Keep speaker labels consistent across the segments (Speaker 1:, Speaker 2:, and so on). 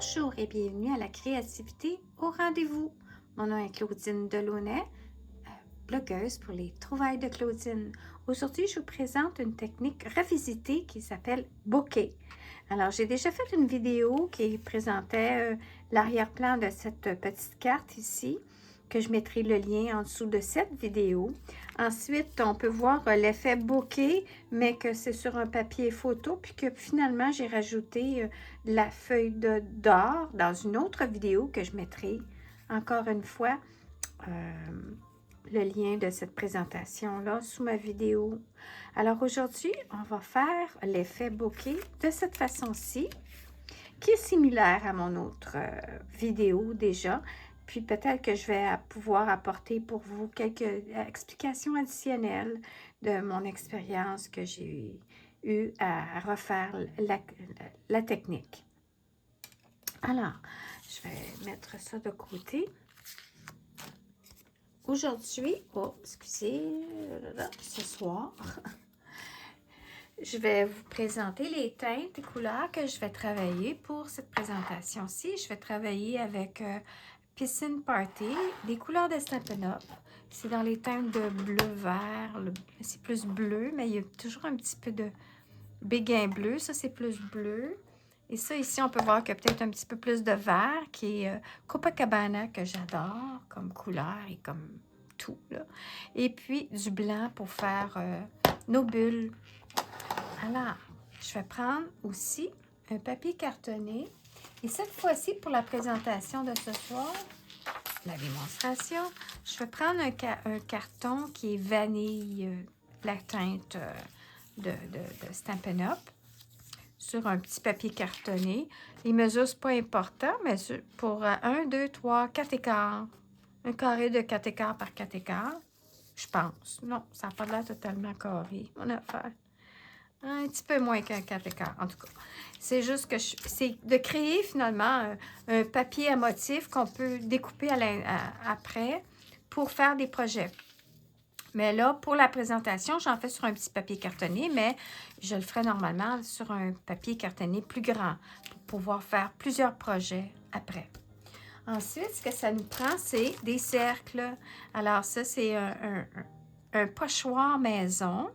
Speaker 1: Bonjour et bienvenue à la créativité au rendez-vous. Mon nom est Claudine Delaunay, blogueuse pour les trouvailles de Claudine. Aujourd'hui, je vous présente une technique revisitée qui s'appelle bokeh. Alors, j'ai déjà fait une vidéo qui présentait l'arrière-plan de cette petite carte ici, que je mettrai le lien en dessous de cette vidéo. Ensuite, on peut voir l'effet bokeh, mais que c'est sur un papier photo, puis que finalement, j'ai rajouté la feuille d'or dans une autre vidéo que je mettrai encore une fois le lien de cette présentation-là sous ma vidéo. Alors aujourd'hui, on va faire l'effet bokeh de cette façon-ci, qui est similaire à mon autre vidéo déjà. Puis peut-être que je vais pouvoir apporter pour vous quelques explications additionnelles de mon expérience que j'ai eu à refaire la technique. Alors, je vais mettre ça de côté. Aujourd'hui, ce soir, je vais vous présenter les teintes et couleurs que je vais travailler pour cette présentation-ci. Je vais travailler avec Piscine Party, des couleurs de Stampin' Up. C'est dans les teintes de bleu-vert. C'est plus bleu, mais il y a toujours un petit peu de béguin bleu. Ça, c'est plus bleu. Et ça, ici, on peut voir qu'il y a peut-être un petit peu plus de vert, qui est Copacabana, que j'adore comme couleur et comme tout, là. Et puis, du blanc pour faire nos bulles. Alors, je vais prendre aussi un papier cartonné. Et cette fois-ci, pour la présentation de ce soir, la démonstration, je vais prendre un carton qui est vanille, la teinte de Stampin' Up, sur un petit papier cartonné. Les mesures, c'est pas important, mais pour 1, 2, 3, 4 écarts. Un carré de 4 écarts par 4 écarts, je pense. Non, ça n'a pas l'air totalement carré, mon affaire. Un petit peu moins qu'un 4 écarts, en tout cas. C'est juste que c'est de créer finalement un papier à motif qu'on peut découper après pour faire des projets. Mais là, pour la présentation, j'en fais sur un petit papier cartonné, mais je le ferai normalement sur un papier cartonné plus grand pour pouvoir faire plusieurs projets après. Ensuite, ce que ça nous prend, c'est des cercles. Alors ça, c'est un pochoir maison.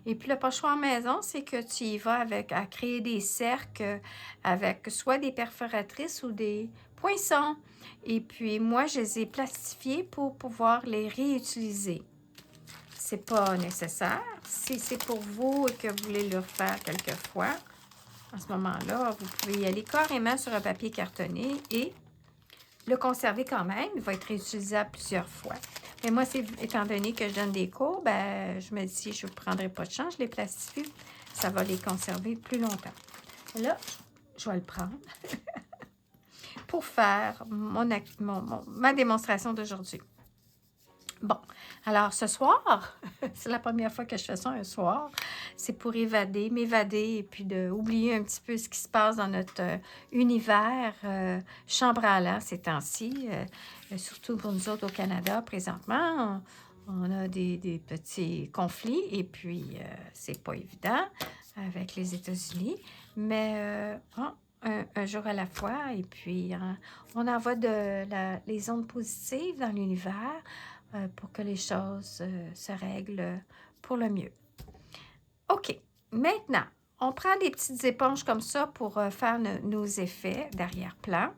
Speaker 1: Et puis le pochoir maison, c'est que tu y vas à créer des cercles avec soit des perforatrices ou des poinçons. Et puis moi, je les ai plastifiés pour pouvoir les réutiliser. C'est pas nécessaire. Si c'est pour vous et que vous voulez le faire quelquefois, à ce moment-là, vous pouvez y aller carrément sur un papier cartonné et le conserver quand même. Il va être réutilisable plusieurs fois. Mais moi, étant donné que je donne des cours, ben, je me dis, je ne prendrai pas de chance, je les plastifie. Ça va les conserver plus longtemps. Là, je vais le prendre pour faire ma démonstration d'aujourd'hui. Bon, alors ce soir, c'est la première fois que je fais ça un soir, c'est pour m'évader et puis d'oublier un petit peu ce qui se passe dans notre univers chambranlant ces temps-ci, surtout pour nous autres au Canada présentement. On a des petits conflits et puis c'est pas évident avec les États-Unis, mais un jour à la fois et puis on envoie les ondes positives dans l'univers pour que les choses se règlent pour le mieux. OK. Maintenant, on prend des petites éponges comme ça pour faire nos effets d'arrière-plan.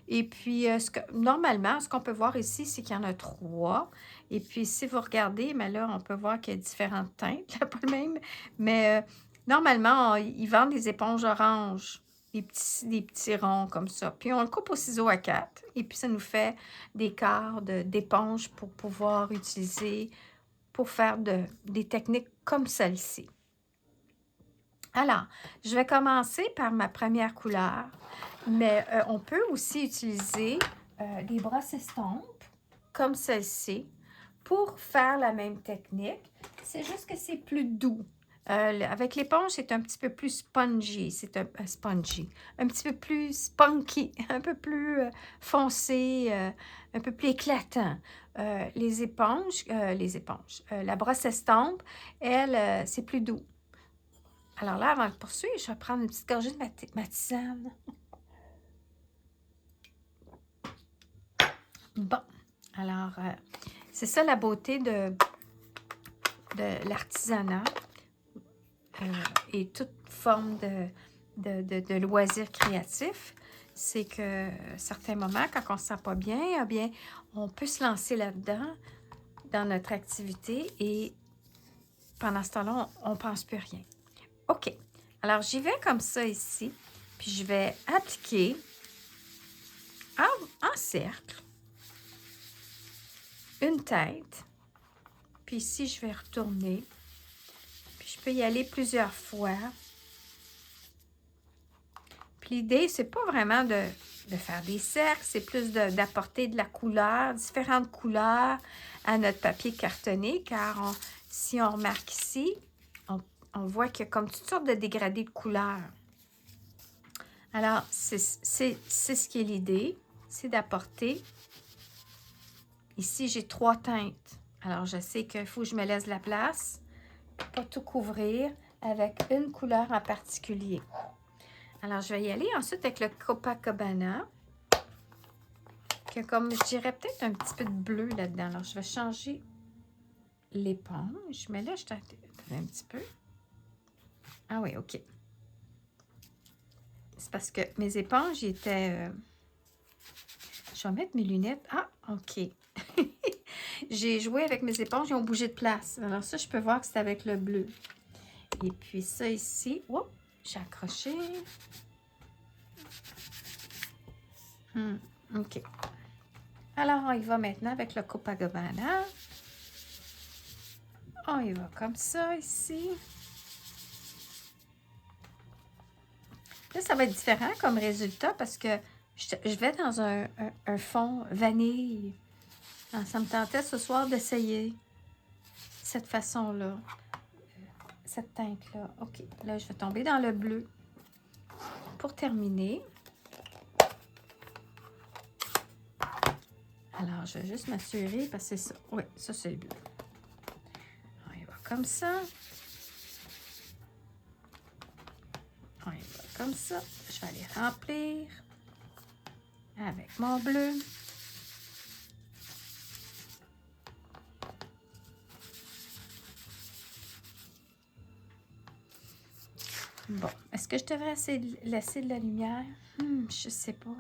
Speaker 1: Et puis, normalement, ce qu'on peut voir ici, c'est qu'il y en a 3. Et puis, si vous regardez, mais là, on peut voir qu'il y a différentes teintes, là, pas le même. Mais normalement, ils vendent des éponges oranges. Des petits ronds comme ça. Puis, on le coupe au ciseau à 4. Et puis, ça nous fait des quarts d'éponge pour pouvoir utiliser pour faire des techniques comme celle-ci. Alors, je vais commencer par ma première couleur. Mais on peut aussi utiliser des brosses estampes comme celle-ci pour faire la même technique. C'est juste que c'est plus doux. Avec l'éponge, c'est un petit peu plus spongy. C'est un petit peu plus spunky, un peu plus foncé, un peu plus éclatant. Les éponges, la brosse estampe, elle, c'est plus doux. Alors là, avant de poursuivre, je vais prendre une petite gorgée de ma tisane. Bon, alors, c'est ça la beauté de l'artisanat et toute forme de loisirs créatifs. C'est que à certains moments, quand on ne se sent pas bien, eh bien, on peut se lancer là-dedans, dans notre activité, et pendant ce temps-là, on ne pense plus rien. OK. Alors, j'y vais comme ça ici, puis je vais appliquer en cercle une tête. Puis ici, je vais retourner. Puis je peux y aller plusieurs fois. Puis l'idée, c'est pas vraiment de faire des cercles, c'est plus d'apporter de la couleur, différentes couleurs à notre papier cartonné, car si on remarque ici, on voit qu'il y a comme toutes sortes de dégradés de couleurs. Alors, c'est ce qui est l'idée, c'est d'apporter. Ici, j'ai 3 teintes. Alors, je sais qu'il faut que je me laisse de la place, pas tout couvrir avec une couleur en particulier. Alors, je vais y aller ensuite avec le Copacabana, qui a comme, je dirais, peut-être un petit peu de bleu là-dedans. Alors, je vais changer l'éponge. Mais là, je t'attends un petit peu. Ah oui, OK. C'est parce que mes éponges étaient... Je vais mettre mes lunettes. Ah, OK. J'ai joué avec mes éponges, ils ont bougé de place. Alors ça, je peux voir que c'est avec le bleu. Et puis ça ici, oh, j'ai accroché. OK. Alors, on y va maintenant avec le Copacabana. On y va comme ça ici. Là, ça va être différent comme résultat parce que je vais dans un fond vanille. Alors, ça me tentait ce soir d'essayer cette façon-là, cette teinte-là. OK, là, je vais tomber dans le bleu pour terminer. Alors, je vais juste m'assurer parce que c'est ça. Oui, ça, c'est le bleu. On y va comme ça. On y va comme ça. Je vais aller remplir avec mon bleu. Bon, est-ce que je devrais laisser de la lumière? Je sais pas.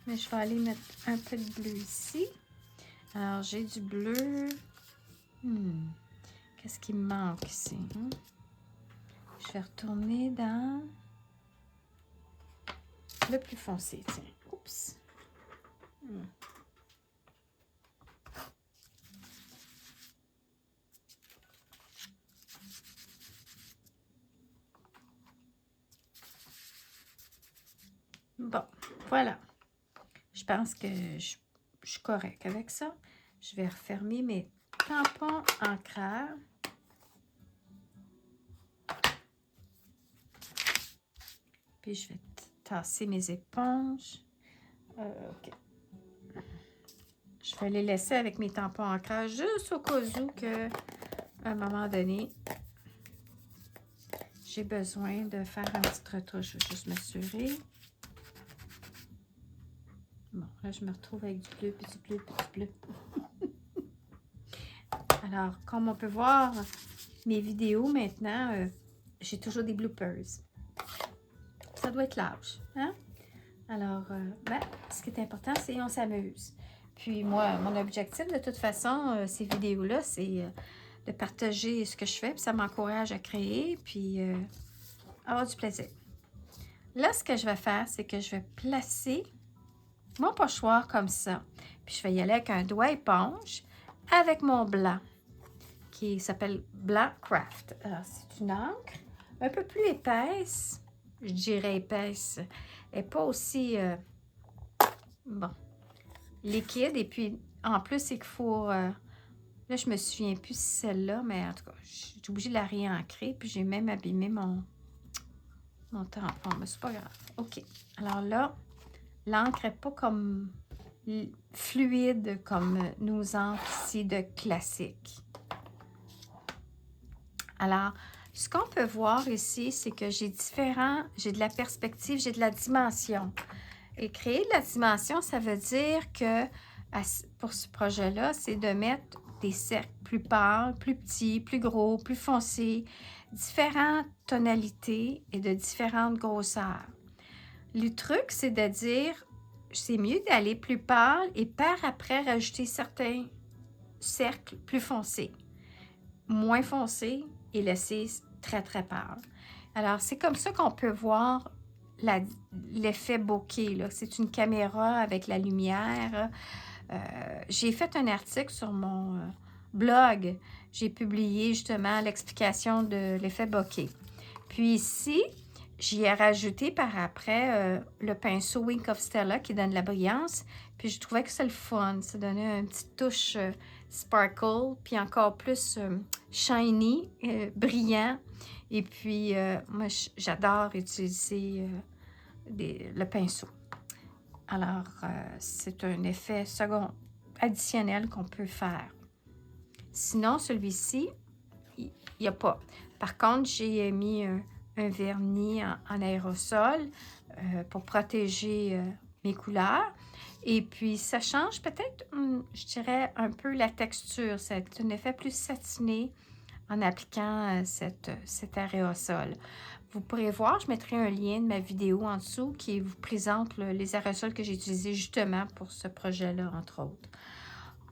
Speaker 1: Mais je vais aller mettre un peu de bleu ici. Alors, j'ai du bleu. Qu'est-ce qui me manque ici? Je vais retourner dans le plus foncé, tiens. Oups. Bon, voilà. Je pense que je suis correcte avec ça. Je vais refermer mes tampons ancreurs. Puis je vais tasser mes éponges. OK. Je vais les laisser avec mes tampons ancreurs juste au cas où que, à un moment donné, j'ai besoin de faire un petit retouche. Je vais juste m'assurer. Bon, là, je me retrouve avec du bleu, puis du bleu, puis du bleu. Alors, comme on peut voir, mes vidéos maintenant, j'ai toujours des bloopers. Ça doit être large, hein? Alors, ce qui est important, c'est qu'on s'amuse. Puis moi, mon objectif, de toute façon, ces vidéos-là, c'est de partager ce que je fais, puis ça m'encourage à créer, puis avoir du plaisir. Là, ce que je vais faire, c'est que je vais placer mon pochoir comme ça. Puis je vais y aller avec un doigt éponge avec mon blanc qui s'appelle Blanc Craft. Alors, c'est une encre un peu plus épaisse. Je dirais épaisse. Elle n'est pas aussi liquide. Et puis, en plus, c'est qu'il faut... là, je me souviens plus si celle-là, mais en tout cas, j'ai obligée de la réancrer. Puis, j'ai même abîmé mon tampon. Mais c'est pas grave. OK. Alors là, l'encre n'est pas comme fluide comme nos encres ici de classique. Alors, ce qu'on peut voir ici, c'est que j'ai de la perspective, j'ai de la dimension. Et créer de la dimension, ça veut dire que pour ce projet-là, c'est de mettre des cercles plus pâles, plus petits, plus gros, plus foncés, différentes tonalités et de différentes grosseurs. Le truc, c'est de dire, c'est mieux d'aller plus pâle et par après rajouter certains cercles plus foncés, moins foncés et laisser très, très pâle. Alors, c'est comme ça qu'on peut voir l'effet bokeh. C'est une caméra avec la lumière. J'ai fait un article sur mon blog. J'ai publié justement l'explication de l'effet bokeh. Puis ici, j'y ai rajouté par après le pinceau Wink of Stella qui donne la brillance. Puis je trouvais que c'est le fun. Ça donnait une petite touche sparkle, puis encore plus shiny, brillant. Et puis, moi, j'adore utiliser le pinceau. Alors, c'est un effet additionnel qu'on peut faire. Sinon, celui-ci, il n'y a pas. Par contre, j'ai mis un vernis en aérosol pour protéger mes couleurs. Et puis, ça change peut-être, je dirais, un peu la texture. C'est un effet plus satiné en appliquant cet aérosol. Vous pourrez voir, je mettrai un lien de ma vidéo en dessous qui vous présente les aérosols que j'ai utilisés justement pour ce projet-là, entre autres.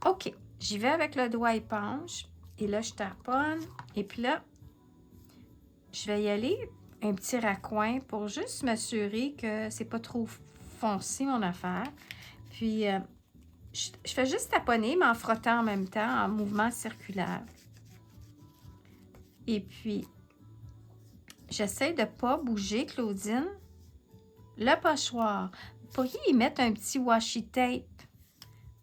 Speaker 1: OK, j'y vais avec le doigt éponge. Et là, je taponne. Et puis là, je vais y aller un petit raccoin pour juste m'assurer que c'est pas trop foncé, mon affaire. Puis, je fais juste taponner, mais en frottant en même temps, en mouvement circulaire. Et puis, j'essaie de ne pas bouger, Claudine, le pochoir. Vous pourriez y mettre un petit washi tape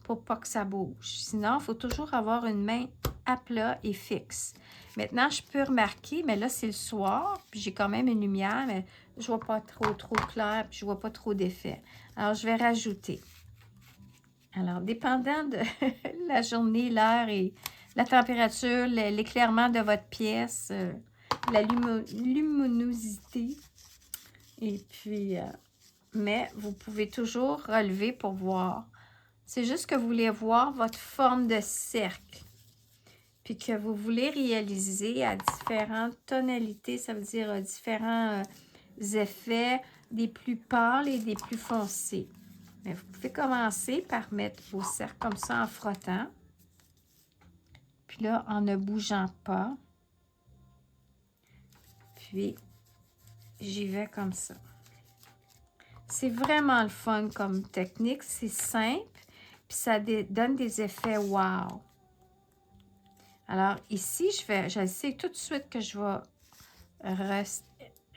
Speaker 1: pour pas que ça bouge. Sinon, il faut toujours avoir une main à plat et fixe. Maintenant, je peux remarquer, mais là, c'est le soir, puis j'ai quand même une lumière, mais je vois pas trop clair, puis je vois pas trop d'effet. Alors, je vais rajouter. Alors, dépendant de la journée, l'heure et la température, l'éclairement de votre pièce, la luminosité. Et puis, mais vous pouvez toujours relever pour voir. C'est juste que vous voulez voir votre forme de cercle. Puis que vous voulez réaliser à différentes tonalités, ça veut dire différents effets, des plus pâles et des plus foncés. Mais vous pouvez commencer par mettre vos cercles comme ça en frottant. Puis là, en ne bougeant pas. Puis, j'y vais comme ça. C'est vraiment le fun comme technique. C'est simple. Puis ça donne des effets wow. Alors ici, je sais tout de suite que je vais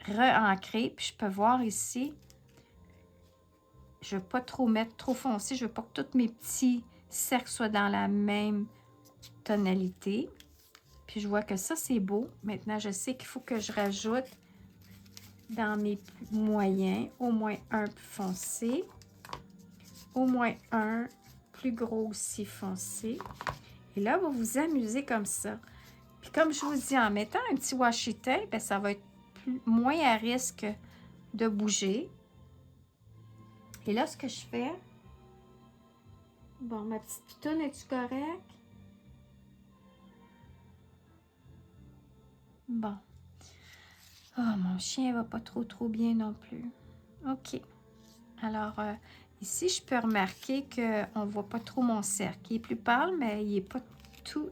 Speaker 1: re-ancrer. Puis je peux voir ici, je ne veux pas trop mettre trop foncé. Je veux pas que tous mes petits cercles soient dans la même tonalité. Puis je vois que ça, c'est beau. Maintenant, je sais qu'il faut que je rajoute dans mes moyens au moins un plus foncé, au moins un plus gros aussi foncé. Et là, vous vous amusez comme ça. Puis comme je vous dis, en mettant un petit washi tape, bien, ça va être moins à risque de bouger. Et là, ce que je fais, bon, ma petite pitoune, est-tu correcte? Bon. Oh, mon chien va pas trop bien non plus. OK. Alors, ici, je peux remarquer qu'on ne voit pas trop mon cercle. Il est plus pâle, mais il n'est pas tout...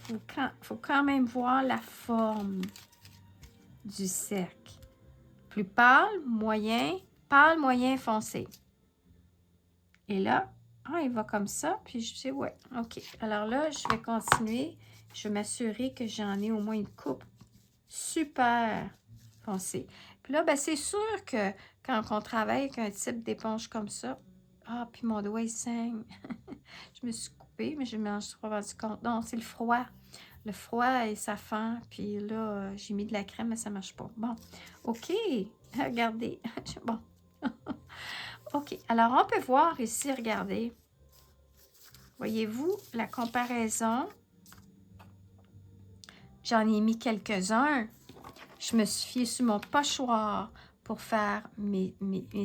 Speaker 1: Il faut quand même voir la forme du cercle. Plus pâle, moyen, foncé. Et là, il va comme ça, puis je dis, ouais, OK. Alors là, je vais continuer. Je vais m'assurer que j'en ai au moins une coupe super foncée. Puis là, ben, c'est sûr que quand on travaille avec un type d'éponge comme ça, puis mon doigt, il saigne. Je me suis coupée, mais je me suis pas rendu compte. Non, c'est le froid. Le froid et ça fend. Puis là, j'ai mis de la crème, mais ça marche pas. Bon, OK. Regardez. Bon. OK. Alors, on peut voir ici, regardez. Voyez-vous la comparaison? J'en ai mis quelques-uns. Je me suis fiée sur mon pochoir pour faire mes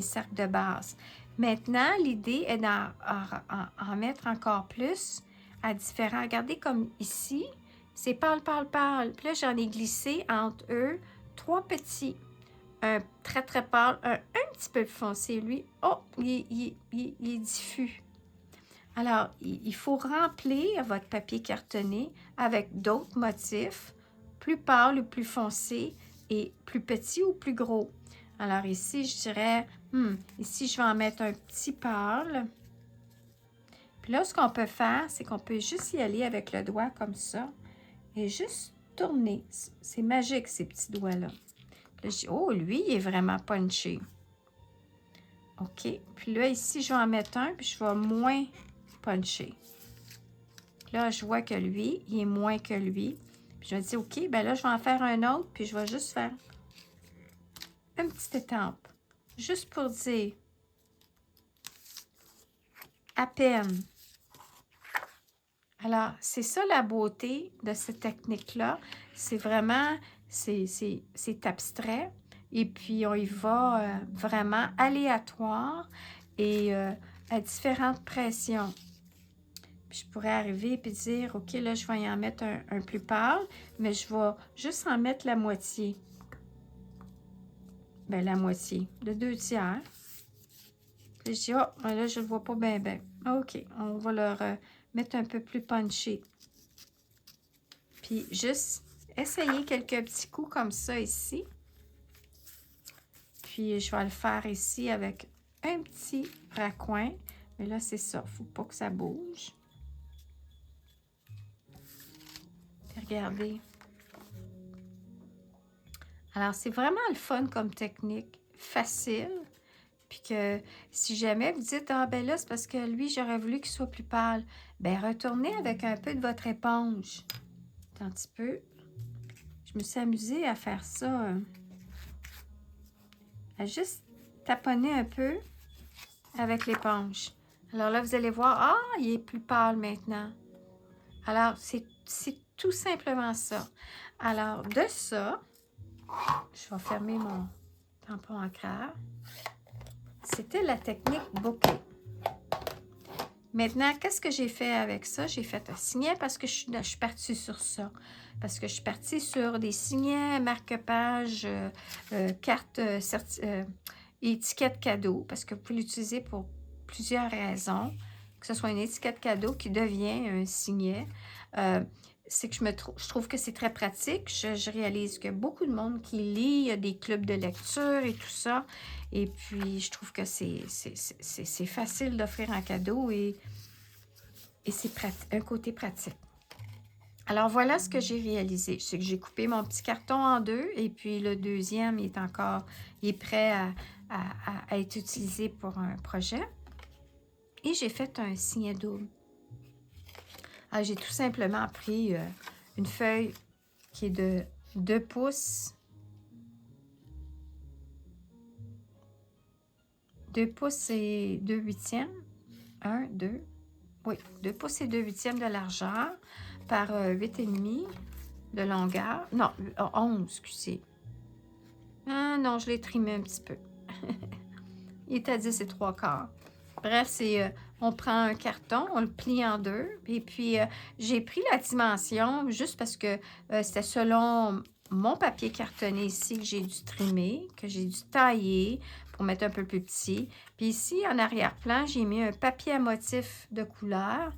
Speaker 1: cercles de base. Maintenant, l'idée est en mettre encore plus à différents. Regardez comme ici, c'est pâle, pâle, pâle. Puis là, j'en ai glissé entre eux 3 petits. Un très, très pâle, un petit peu plus foncé. Lui, oh, il est diffus. Alors, il faut remplir votre papier cartonné avec d'autres motifs, plus pâles ou plus foncés et plus petits ou plus gros. Alors ici, je dirais, ici, je vais en mettre un petit pâle. Puis là, ce qu'on peut faire, c'est qu'on peut juste y aller avec le doigt comme ça et juste tourner. C'est magique, ces petits doigts-là. Là, je dis, oh, lui, il est vraiment punché. OK. Puis là, ici, je vais en mettre un, puis je vais moins puncher. Là, je vois que lui, il est moins que lui. Puis je vais dire, OK, ben là, je vais en faire un autre, puis je vais juste faire une petite étampe. Juste pour dire, à peine. Alors, c'est ça la beauté de cette technique-là. C'est vraiment, c'est abstrait. Et puis, on y va vraiment aléatoire et à différentes pressions. Puis, je pourrais arriver et dire, OK, là, je vais y en mettre un plus pâle, mais je vais juste en mettre la moitié. Bien, la moitié, de 2/3. Puis, je dis, oh, là, je ne le vois pas bien, bien. OK, on va leur mettre un peu plus punché. Puis, juste essayer quelques petits coups comme ça ici. Puis, je vais le faire ici avec un petit raccoin. Mais là, c'est ça. Il ne faut pas que ça bouge. Puis, regardez. Alors, c'est vraiment le fun comme technique. Facile. Puis que si jamais vous dites, ah ben là, c'est parce que lui, j'aurais voulu qu'il soit plus pâle. Ben retournez avec un peu de votre éponge. Un petit peu. Je me suis amusée à faire ça. À juste taponner un peu avec l'éponge. Alors là, vous allez voir, ah, il est plus pâle maintenant. Alors, c'est tout simplement ça. Alors, de ça, je vais fermer mon tampon ancreur. C'était la technique bouquet. Maintenant, qu'est-ce que j'ai fait avec ça? J'ai fait un signet parce que je suis partie sur ça. Parce que je suis partie sur des signets, marque-page, cartes, étiquette cadeau. Parce que vous pouvez l'utiliser pour plusieurs raisons. Que ce soit une étiquette cadeau qui devient un signet. C'est que je trouve que c'est très pratique. Je réalise qu'il y a beaucoup de monde qui lit, il y a des clubs de lecture et tout ça. Et puis, je trouve que c'est facile d'offrir un cadeau et c'est un côté pratique. Alors, voilà ce que j'ai réalisé. C'est que j'ai coupé mon petit carton en deux et puis le deuxième, il est prêt à être utilisé pour un projet. Et j'ai fait un signet double. Alors, j'ai tout simplement pris une feuille qui est de 2 pouces. 2 pouces et 2/8. 1, 2. Oui, 2 pouces et 2/8 de largeur par 8,5 de longueur. Non, 11, excusez. Ah non, je l'ai trimé un petit peu. Il est à 10 et 3/4. Bref, c'est on prend un carton, on le plie en deux. Et puis, j'ai pris la dimension juste parce que c'était selon mon papier cartonné ici que j'ai dû trimer, que j'ai dû tailler pour mettre un peu plus petit. Puis ici, en arrière-plan, j'ai mis un papier à motif de couleur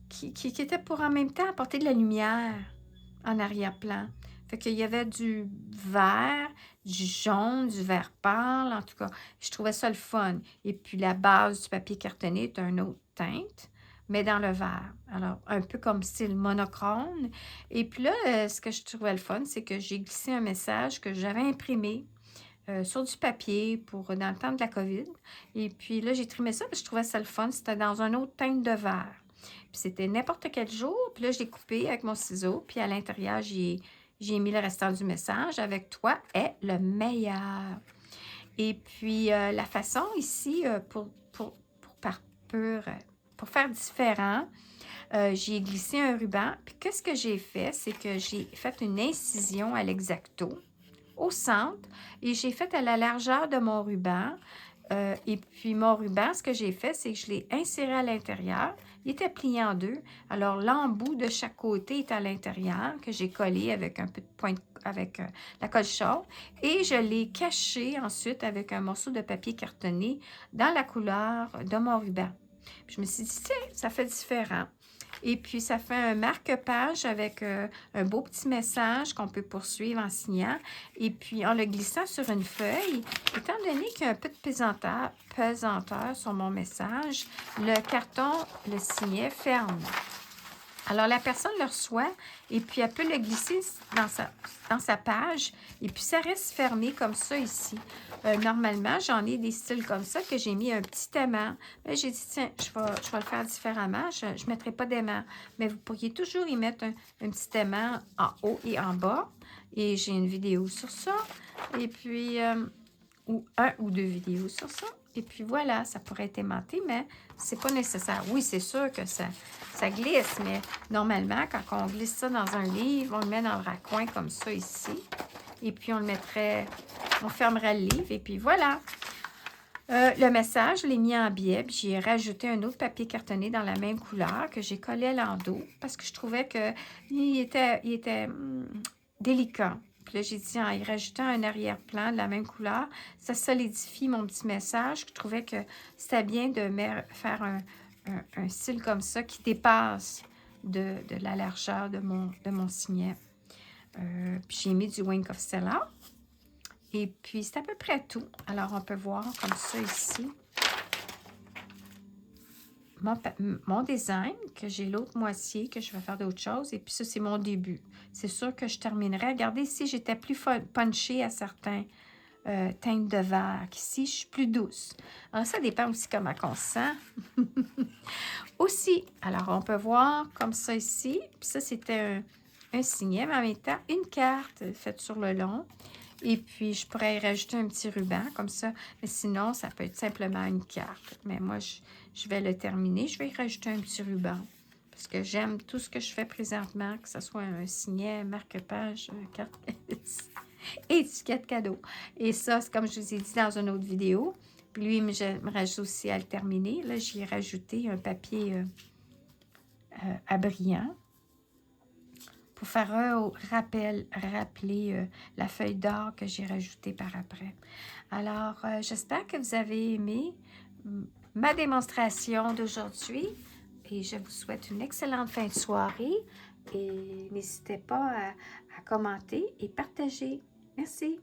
Speaker 1: qui était pour en même temps apporter de la lumière en arrière-plan. Fait qu'il y avait du vert, du jaune, du vert pâle, en tout cas. Je trouvais ça le fun. Et puis, la base du papier cartonné est une autre teinte, mais dans le vert. Alors, un peu comme style monochrome. Et puis là, ce que je trouvais le fun, c'est que j'ai glissé un message que j'avais imprimé sur du papier dans le temps de la COVID. Et puis là, j'ai trimé ça, parce que je trouvais ça le fun. C'était dans une autre teinte de vert. Puis c'était n'importe quel jour. Puis là, je l'ai coupé avec mon ciseau. Puis à l'intérieur, j'ai mis le restant du message. Avec toi est le meilleur. Et puis, la façon ici, pour faire différent, j'ai glissé un ruban. Puis qu'est-ce que j'ai fait? C'est que j'ai fait une incision à l'exacto au centre et j'ai fait à la largeur de mon ruban. Et puis mon ruban, ce que j'ai fait, c'est que je l'ai inséré à l'intérieur. Il était plié en deux. Alors l'embout de chaque côté est à l'intérieur, que j'ai collé avec un peu de pointe, avec la colle chaude. Et je l'ai caché ensuite avec un morceau de papier cartonné dans la couleur de mon ruban. Puis je me suis dit, tiens, ça fait différent. Et puis, ça fait un marque-page avec un beau petit message qu'on peut poursuivre en signant. Et puis, en le glissant sur une feuille, étant donné qu'il y a un peu de pesanteur sur mon message, le carton, le signet ferme. Alors, la personne le reçoit et puis elle peut le glisser dans sa page et puis ça reste fermé comme ça ici. Normalement, j'en ai des styles comme ça que j'ai mis un petit aimant. J'ai dit, tiens, je vais le faire différemment. Je ne mettrai pas d'aimant. Mais vous pourriez toujours y mettre un petit aimant en haut et en bas. Et j'ai une vidéo sur ça. Et puis, ou un ou deux vidéos sur ça. Et puis voilà, ça pourrait être aimanté, mais c'est pas nécessaire. Oui, c'est sûr que ça glisse, mais normalement, quand on glisse ça dans un livre, on le met dans le raccoin comme ça ici. Et puis on le mettrait, on fermerait le livre et puis voilà. Le message, je l'ai mis en biais, puis j'ai rajouté un autre papier cartonné dans la même couleur que j'ai collé à l'endos parce que je trouvais qu'il était délicat. Puis là, j'ai dit, en y rajoutant un arrière-plan de la même couleur, ça solidifie mon petit message. Je trouvais que c'était bien de faire un style comme ça qui dépasse de la largeur de mon signet. Puis j'ai mis du Wink of Stella. Et puis, c'est à peu près tout. Alors, on peut voir comme ça ici mon design, que j'ai l'autre moitié, que je vais faire d'autres choses. Et puis ça, c'est mon début. C'est sûr que je terminerai. Regardez ici, j'étais plus punchée à certains teintes de vert. Ici, je suis plus douce. Alors, ça dépend aussi comment on se sent. Aussi, alors, on peut voir comme ça ici. Puis ça, c'était un signet, mais en même temps, une carte faite sur le long. Et puis, je pourrais y rajouter un petit ruban comme ça. Mais sinon, ça peut être simplement une carte. Mais moi, je vais le terminer. Je vais y rajouter un petit ruban. Parce que j'aime tout ce que je fais présentement, que ce soit un signet, marque-page, carte et étiquette cadeau. Et ça, c'est comme je vous ai dit dans une autre vidéo. Puis lui, j'aimerais aussi à le terminer. Là, j'y ai rajouté un papier à brillant pour faire rappeler la feuille d'or que j'ai rajoutée par après. Alors, j'espère que vous avez aimé ma démonstration d'aujourd'hui et je vous souhaite une excellente fin de soirée et n'hésitez pas à commenter et partager. Merci.